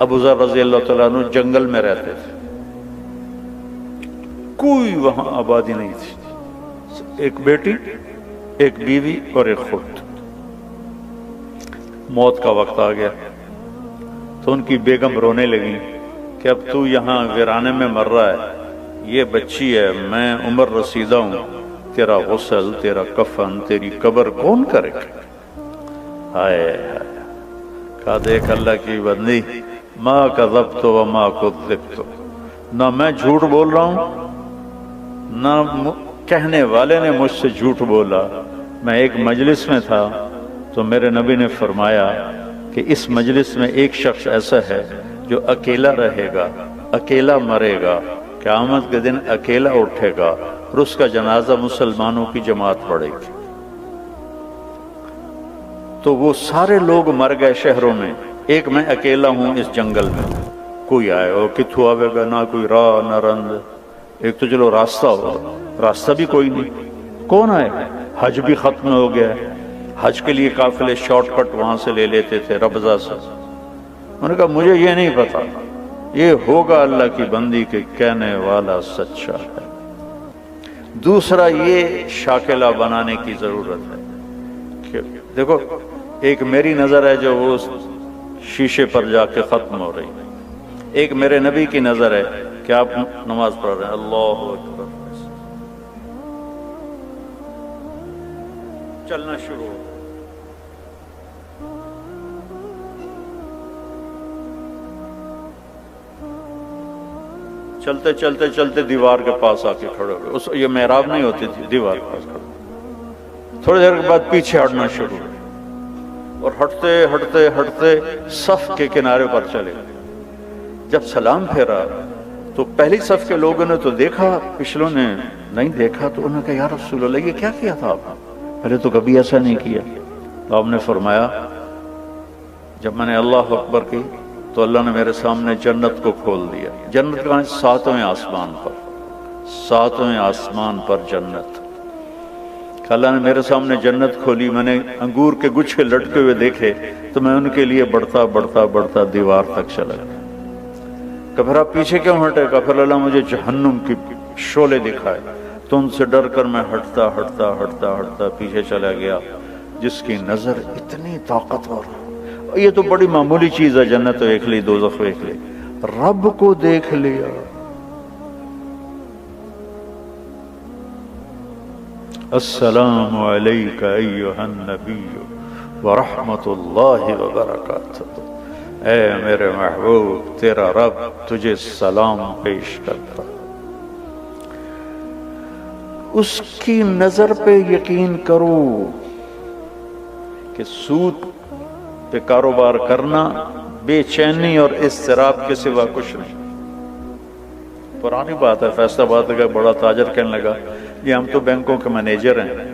ابو ذر رضی اللہ تعالیٰ عنہ جنگل میں رہتے تھے، کوئی وہاں آبادی نہیں تھی، ایک بیٹی، ایک بیوی اور ایک خود۔ موت کا وقت آ گیا تو ان کی بیگم رونے لگی کہ اب تو یہاں ویرانے میں مر رہا ہے، یہ بچی ہے، میں عمر رسیدہ ہوں، تیرا غسل، تیرا کفن، تیری قبر کون کرے گا؟ ہائے ہائے، کہا دیکھ اللہ کی بندی، ما کذبت وما کذبت، نہ میں جھوٹ بول رہا ہوں نہ کہنے والے نے مجھ سے جھوٹ بولا۔ میں ایک مجلس میں تھا تو میرے نبی نے فرمایا کہ اس مجلس میں ایک شخص ایسا ہے جو اکیلا رہے گا، اکیلا مرے گا، قیامت کے دن اکیلا اٹھے گا اور اس کا جنازہ مسلمانوں کی جماعت پڑھے گی۔ تو وہ سارے لوگ مر گئے شہروں میں، ایک میں اکیلا ہوں اس جنگل میں، کوئی آئے ہو کتھو آوے گا، نہ کوئی راہ نہ رند، ایک تو چلو راستہ ہو، راستہ بھی کوئی نہیں، کون آئے؟ حج بھی ختم ہو گیا ہے، حج کے لیے قافلے شارٹ کٹ وہاں سے لے لیتے تھے ربضہ سے۔ انہوں نے کہا مجھے یہ نہیں پتا، یہ ہوگا اللہ کی بندی کے کہنے والا سچا ہے۔ دوسرا یہ شاکلہ بنانے کی ضرورت ہے کہ دیکھو ایک میری نظر ہے جو وہ شیشے پر جا کے ختم ہو رہی ہے، ایک میرے نبی کی نظر ہے کہ آپ نماز پڑھ رہے ہیں، اللہ اکبر، چلنا شروع ہو، چلتے چلتے چلتے دیوار کے پاس آ کے کھڑے ہوئے، یہ محراب نہیں ہوتی تھی، دیوار کے پاس کھڑے، تھوڑی دیر کے بعد پیچھے ہٹنا شروع ہوئے اور ہٹتے ہٹتے ہٹتے صف کے کنارے پر چلے۔ جب سلام پھیرا تو پہلی صف کے لوگوں نے تو دیکھا، پچھلوں نے نہیں دیکھا، تو انہوں نے کہا یا رسول اللہ یہ کیا کیا تھا آپ نے؟ پہلے تو کبھی ایسا نہیں کیا۔ تو آپ نے فرمایا جب میں نے اللہ اکبر کی تو اللہ نے میرے سامنے جنت کو کھول دیا۔ جنت کہاں؟ ساتویں آسمان پر، ساتویں آسمان پر جنت۔ اللہ نے میرے سامنے جنت کھولی، میں نے انگور کے گچھے لٹکے ہوئے دیکھے تو میں ان کے لیے بڑھتا بڑھتا بڑھتا دیوار تک چلا گیا۔ کہ پھر آپ پیچھے کیوں ہٹے؟ کہ پھر اللہ مجھے جہنم کی شعلے دکھائے، تو ان سے ڈر کر میں ہٹتا ہٹتا ہٹتا ہٹتا پیچھے چلا گیا۔ جس کی نظر اتنی طاقتور، یہ تو بڑی معمولی چیز ہے، جنت دیکھ لی، دوزخ دیکھ لی، رب کو دیکھ لیا۔ السلام علیک ایھا النبی ورحمۃ اللہ وبرکاتہ، اے میرے محبوب تیرا رب تجھے سلام پیش کرتا۔ اس کی نظر پہ یقین کرو کہ سود پہ کاروبار کرنا بے چینی اور اضطراب کے سوا کچھ نہیں۔ پرانی بات ہے، فیصلہ بات کا بڑا تاجر کہنے لگا یہ ہم تو بینکوں کے مینیجر ہیں،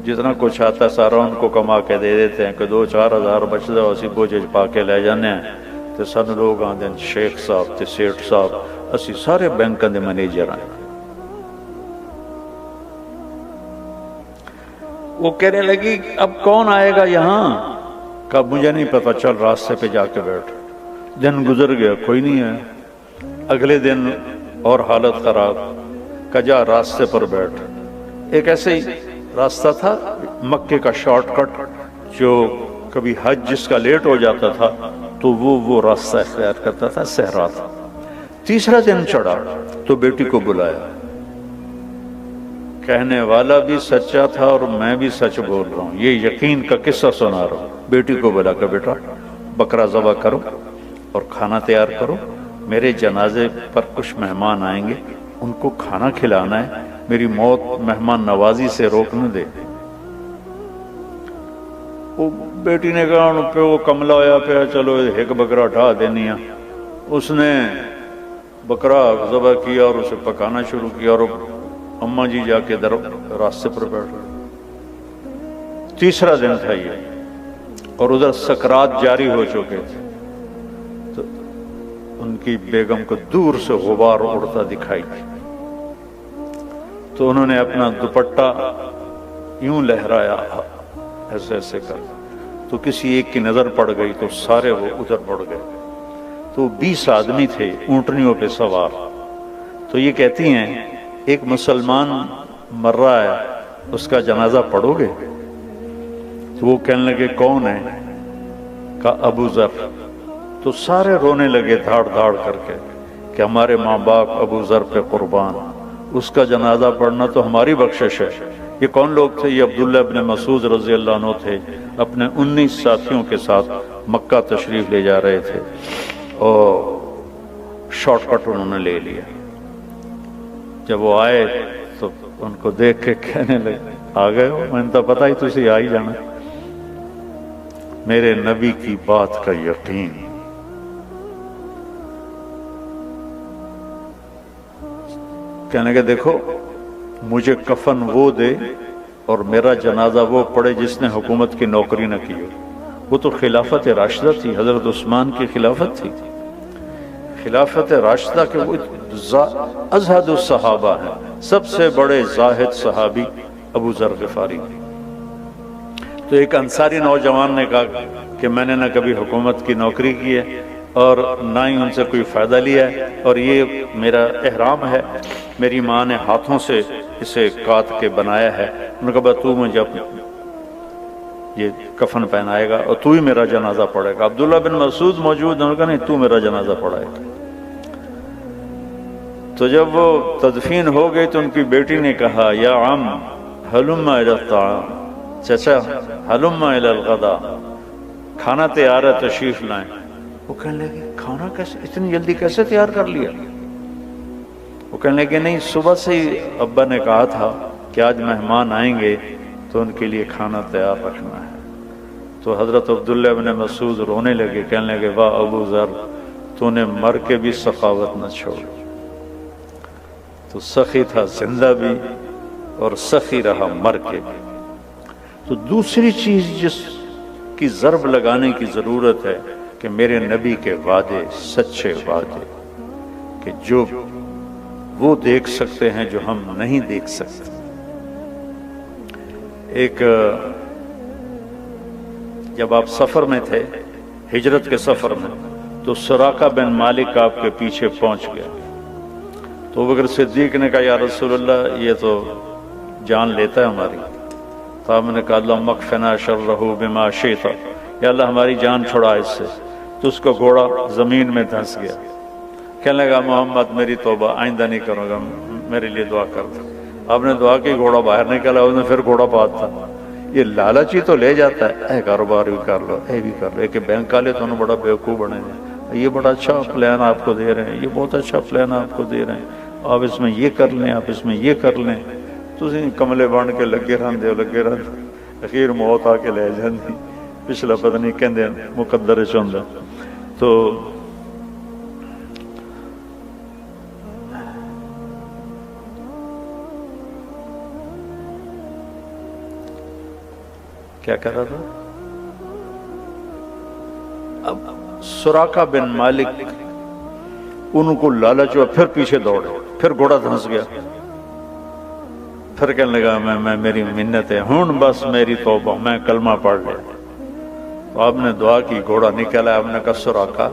جتنا کچھ آتا ہے سارا ان کو کما کے دے دیتے ہیں کہ 2-4 ہزار بچتا ہے اسی بوجھ پا کے لے جانے ہیں، تو سن لوگ آتے ہیں شیخ صاحب تے سیٹھ صاحب اسی سارے بینکوں کے مینیجر ہیں۔ وہ کہنے لگی اب کون آئے گا یہاں؟ کہ مجھے نہیں پتا، چل راستے پہ جا کے بیٹھ۔ دن گزر گیا، کوئی نہیں ہے۔ اگلے دن اور حالت خراب، کہ جا راستے پر بیٹھ۔ ایک ایسے ہی راستہ تھا مکے کا شارٹ کٹ، جو کبھی حج جس کا لیٹ ہو جاتا تھا تو وہ راستہ اختیار کرتا تھا، صحرا تھا۔ تیسرا دن چڑھا تو بیٹی کو بلایا، کہنے والا بھی سچا تھا اور میں بھی سچ بول رہا ہوں، یہ یقین کا قصہ سنا رہا ہوں۔ بیٹی کو بلا کر بیٹا بکرا ذبح کرو اور کھانا تیار کرو، میرے جنازے پر کچھ مہمان آئیں گے، ان کو کھانا کھلانا ہے، میری موت مہمان نوازی سے روک نہ دے۔ وہ بیٹی نے کہا ان پہ وہ کملا ہویا پہ چلو ایک بکرا ڈھا دینی ہے۔ اس نے بکرا ذبح کیا اور اسے پکانا شروع کیا اور اماں جی جا کے راستے پر بیٹھ گئے۔ تیسرا دن تھا یہ، اور ادھر سکرات جاری ہو چکے تھے، تو ان کی بیگم کو دور سے غبار اڑتا دکھائی، تو انہوں نے اپنا دوپٹہ یوں لہرایا ایسے ایسے کر، تو کسی ایک کی نظر پڑ گئی تو سارے وہ ادھر پڑ گئے۔ تو 20 آدمی تھے اونٹنیوں پہ سوار. تو یہ کہتی ہیں ایک مسلمان مر رہا ہے, اس کا جنازہ پڑھو گے؟ تو وہ کہنے لگے کون ہے؟ کہا ابو ذر. تو سارے رونے لگے دھاڑ دھاڑ کر کے کہ ہمارے ماں باپ ابو ذر پہ قربان, اس کا جنازہ پڑھنا تو ہماری بخشش ہے. یہ کون لوگ تھے؟ یہ عبداللہ ابن مسعود رضی اللہ عنہ تھے, اپنے 19 ساتھیوں کے ساتھ مکہ تشریف لے جا رہے تھے اور شارٹ کٹ انہوں نے لے لیا. جب وہ آئے تو ان کو دیکھ کے کہنے لگے آ گئے ہو, میں نے تو پتا ہی تسی آ ہی جانا. میرے نبی کی بات کا یقین. کہنے کہ دیکھو مجھے کفن وہ دے اور میرا جنازہ وہ پڑھے جس نے حکومت کی نوکری نہ کی ہو. وہ تو خلافت راشدہ تھی, حضرت عثمان کی خلافت تھی. خلافت راشدہ کے وہ ازہد الصحابہ ہیں, سب سے بڑے زاہد صحابی ابو ذر غفاری. تو ایک انصاری نوجوان نے کہا کہ میں نے نہ کبھی حکومت کی نوکری کی ہے اور نہ ہی ان سے کوئی فائدہ لیا ہے, اور یہ میرا احرام ہے, میری ماں نے ہاتھوں سے اسے کاٹ کے بنایا ہے. انہوں نے کہا تو مجھے یہ کفن پہنائے گا اور تو ہی میرا جنازہ پڑھے گا. عبداللہ بن مسعود موجود, انہوں نے کہا نہیں تو میرا جنازہ پڑھائے گا. تو جب وہ تدفین ہو گئی تو ان کی بیٹی نے کہا یا عم ہلم الی الطعام, چچا ہلم الی الغداء, کھانا تیار ہے تشریف لائیں. وہ کہنے لگے کھانا کیسے اتنی جلدی کیسے تیار کر لیا؟ وہ کہنے لگے نہیں, صبح سے ہی ابا نے کہا تھا کہ آج مہمان آئیں گے تو ان کے لیے کھانا تیار رکھنا ہے. تو حضرت عبداللہ بن مسعود رونے لگے, کہنے لگے واہ ابو ذر, تو نے مر کے بھی سخاوت نہ چھوڑ. تو سخی تھا زندہ بھی اور سخی رہا مر کے بھی. تو دوسری چیز جس کی ضرب لگانے کی ضرورت ہے کہ میرے نبی کے وعدے سچے وعدے, کہ جو وہ دیکھ سکتے ہیں جو ہم نہیں دیکھ سکتے. ایک جب آپ سفر میں تھے, ہجرت کے سفر میں, تو سراقہ بن مالک آپ کے پیچھے پہنچ گیا. تو بکر صدیق نے کہا یا رسول اللہ یہ تو جان لیتا ہے ہماری. تو آپ نے کہا اللہم اکفنا شرہ بما شئت, یا اللہ ہماری جان چھڑا اس سے. تو اس کا گھوڑا زمین میں دھنس گیا. کہنے لگا محمد میری توبہ, آئندہ نہیں کروں گا, میرے لیے دعا کر دو. آپ نے دعا کی, گھوڑا باہر نکلا, اس نے پھر گھوڑا پات تھا. یہ لالچی تو لے جاتا ہے, اے کاروبار بھی کر لو, اے بھی کر لو. ایک بینک والے تو بڑا بیوقوف بنے ہیں, یہ بڑا اچھا پلان آپ کو دے رہے ہیں, یہ بہت اچھا پلان آپ کو دے رہے ہیں, آپ اس میں یہ کر لیں, آپ اس میں یہ کر لیں. تسی کملے بن کے لگے رہندے ہو, لگے رہندے, اخیر موت آ کے لے جاندی. پچھلا پتہ نہیں کہندے مقدر چ ہوندا. تو کیا کر رہا تھا؟ اب سراقہ بن مالک ان کو لالچ ہوا, پھر پیچھے دوڑے, پھر گھوڑا دھنس گیا. پھر کہنے لگا میں میری منت ہے, ہن بس میری توبہ, میں کلمہ پڑھ لیا. تو آپ نے دعا کی, گھوڑا نکلا. آپ نے کہا سراقہ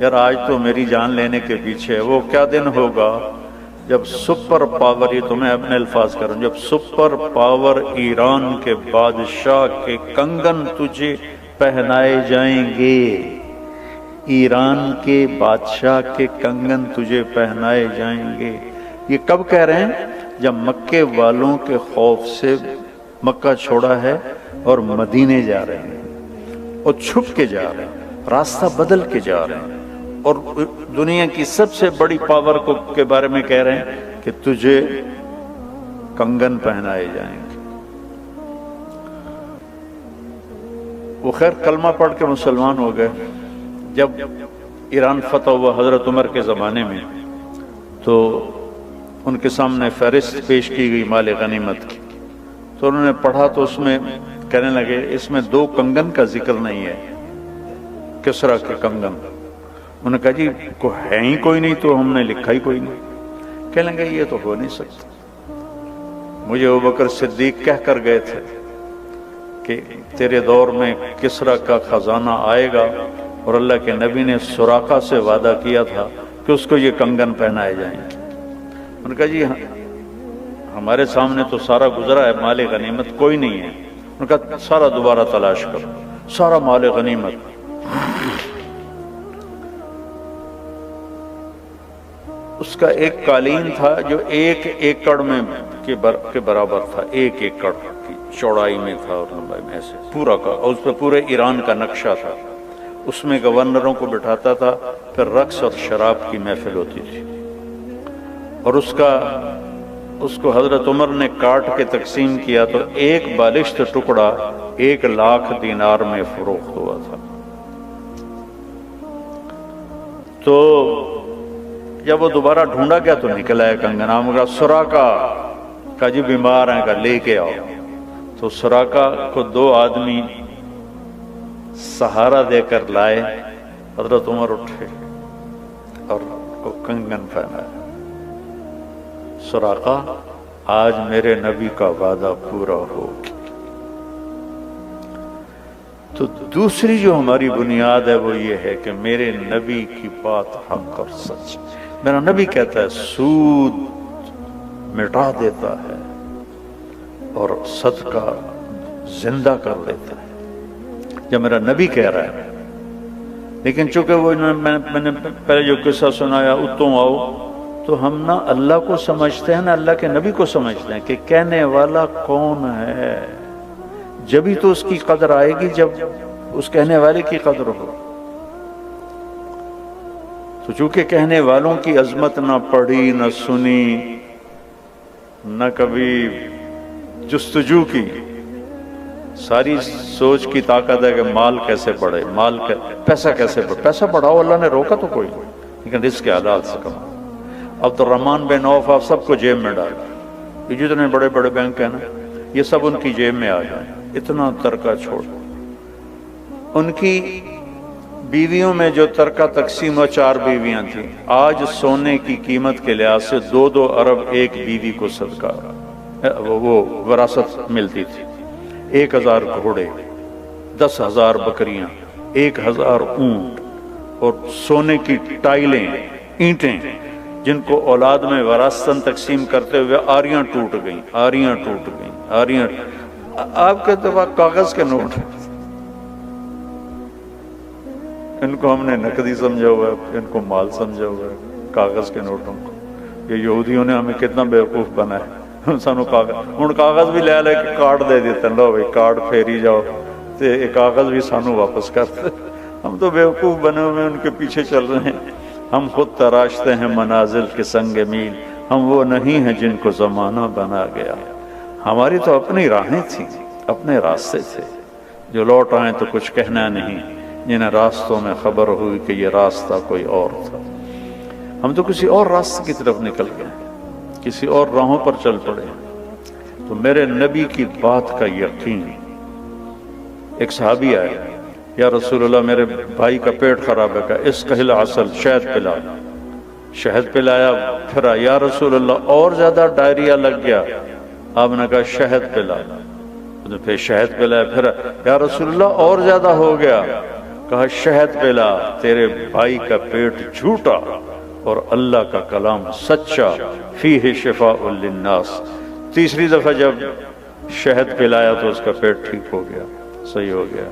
یار آج تو میری جان لینے کے پیچھے, وہ کیا دن ہوگا جب سپر پاور, یہ تو میں اپنے الفاظ کروں, جب سپر پاور ایران کے بادشاہ کے کنگن تجھے پہنائے جائیں گے. ایران کے بادشاہ کے کنگن تجھے پہنائے جائیں گے. یہ کب کہہ رہے ہیں؟ جب مکے والوں کے خوف سے مکہ چھوڑا ہے اور مدینے جا رہے ہیں, اور چھپ کے جا رہے ہیں, راستہ بدل کے جا رہے ہیں, اور دنیا کی سب سے بڑی پاور کے بارے میں کہہ رہے ہیں کہ تجھے کنگن پہنائے جائیں گے. وہ خیر کلمہ پڑھ کے مسلمان ہو گئے. جب ایران فتح ہوا حضرت عمر کے زمانے میں, تو ان کے سامنے فہرست پیش کی گئی مال غنیمت کی. تو انہوں نے پڑھا تو اس میں کہنے لگے اس میں 2 کنگن کا ذکر نہیں ہے, کسرا کے کنگن. انہوں نے کہا جی کو ہے ہی کوئی نہیں, تو ہم نے لکھا ہی کوئی نہیں. کہنے لگے یہ تو ہو نہیں سکتا. مجھے ابوبکر صدیق کہہ کر گئے تھے کہ تیرے دور میں کسرا کا خزانہ آئے گا اور اللہ کے نبی نے سراقہ سے وعدہ کیا تھا کہ اس کو یہ کنگن پہنائے جائیں گے۔ انہوں نے کہا جی ہمارے سامنے تو سارا گزرا ہے، مال غنیمت کوئی نہیں ہے۔ انہوں نے کہا سارا دوبارہ تلاش کرو، سارا مال غنیمت۔ اس کا ایک قالین تھا جو 1 ایکڑ میں کے برابر تھا، 1 ایکڑ کی چوڑائی میں تھا اور لمبائی میں، ایسے پورا کا، اور اس پہ پورے ایران کا نقشہ تھا۔ اس میں گورنروں کو بٹھاتا تھا، پھر رقص اور شراب کی محفل ہوتی تھی، اور اس کو حضرت عمر نے کاٹ کے تقسیم کیا تو 1 بالشت ٹکڑا 1 لاکھ دینار میں فروخت ہوا تھا۔ تو جب وہ دوبارہ ڈھونڈا گیا تو نکل آیا کنگن۔ ہم کہا سراقہ کا جی بیمار ہیں، کا لے کے آؤ۔ تو سراقہ کو 2 آدمی سہارا دے کر لائے، حضرت عمر اٹھے اور کو کنگن پہنایا۔ سراقہ آج میرے نبی کا وعدہ پورا ہو گیا۔ تو دوسری جو ہماری بنیاد ہے وہ یہ ہے کہ میرے نبی کی بات حق اور سچ۔ میرا نبی کہتا ہے سود مٹا دیتا ہے اور صدقہ زندہ کر دیتا ہے، جب میرا نبی کہہ رہا ہے۔ لیکن چونکہ وہ میں نے پہلے جو قصہ سنایا اتوں آؤ، تو ہم نہ اللہ کو سمجھتے ہیں نہ اللہ کے نبی کو سمجھتے ہیں کہ کہنے والا کون ہے۔ جبھی تو اس کی قدر آئے گی جب اس کہنے والے کی قدر ہو۔ تو چونکہ کہنے والوں کی عظمت نہ پڑھی نہ سنی نہ کبھی جستجو کی، ساری سوچ کی طاقت ہے کہ مال کیسے بڑھے، پیسہ کیسے بڑھے۔ پیسہ بڑھاؤ، اللہ نے روکا تو کوئی نہیں، لیکن رزق کے حلال سے کماؤ۔ عبد الرحمن بن عوف آپ سب کو جیب میں ڈال، یہ جتنے بڑے بڑے بینک ہیں نا یہ سب ان کی جیب میں آ جائیں، اتنا ترکہ چھوڑ۔ ان کی بیویوں میں جو ترکہ تقسیم و 4 بیویاں تھیں، آج سونے کی قیمت کے لحاظ سے 2 ارب ایک بیوی کو صدقہ وہ وراثت ملتی تھی۔ 1000 گھوڑے، 10,000 بکریاں، 1000 اونٹ، اور سونے کی ٹائلیں، اینٹیں، جن کو اولاد میں وراثتاً تقسیم کرتے ہوئے آریاں ٹوٹ گئیں، آریاں۔ آپ کے دفعہ کاغذ کے نوٹ، ان کو ہم نے نقدی سمجھا ہوا ہے، ان کو مال سمجھا ہوا ہے، کاغذ کے نوٹوں کو۔ یہ یہودیوں نے ہمیں کتنا بیوقوف بنایا، سانو کاغذ بھی لے کے کارڈ دے دیتے ہیں، لو بھائی کارڈ پھیری جاؤ، تو یہ کاغذ بھی سانو واپس کرتے۔ ہم تو بیوقوف بنے ہوئے ان کے پیچھے چل رہے ہیں۔ ہم خود تراشتے ہیں منازل کے سنگ میل، ہم وہ نہیں ہیں جن کو زمانہ بنا گیا۔ ہماری تو اپنی راہیں تھیں، اپنے راستے تھے، جو لوٹ آئیں تو کچھ کہنا نہیں، جنہیں راستوں میں خبر ہوئی کہ یہ راستہ کوئی اور تھا۔ ہم تو کسی اور راستے کی طرف نکل گئے، کسی اور راہوں پر چل پڑے۔ تو میرے نبی کی بات کا یقین۔ ایک صحابی آئے، یا رسول اللہ میرے بھائی کا پیٹ خراب ہے، کہ اس کہل عسل، شہد پلا۔ شہد پلایا، پھر یا رسول اللہ اور زیادہ ڈائریا لگ گیا، آپ نے کہا شہد پلا، پھر شہد پلایا، پھر یا رسول اللہ اور زیادہ ہو گیا، کہا شہد پلا، تیرے بھائی کا پیٹ جھوٹا اور اللہ کا کلام سچا، فیہ شفاء للناس۔ تیسری دفعہ جب شہد پلایا تو اس کا پیٹ ٹھیک ہو گیا، صحیح ہو گیا۔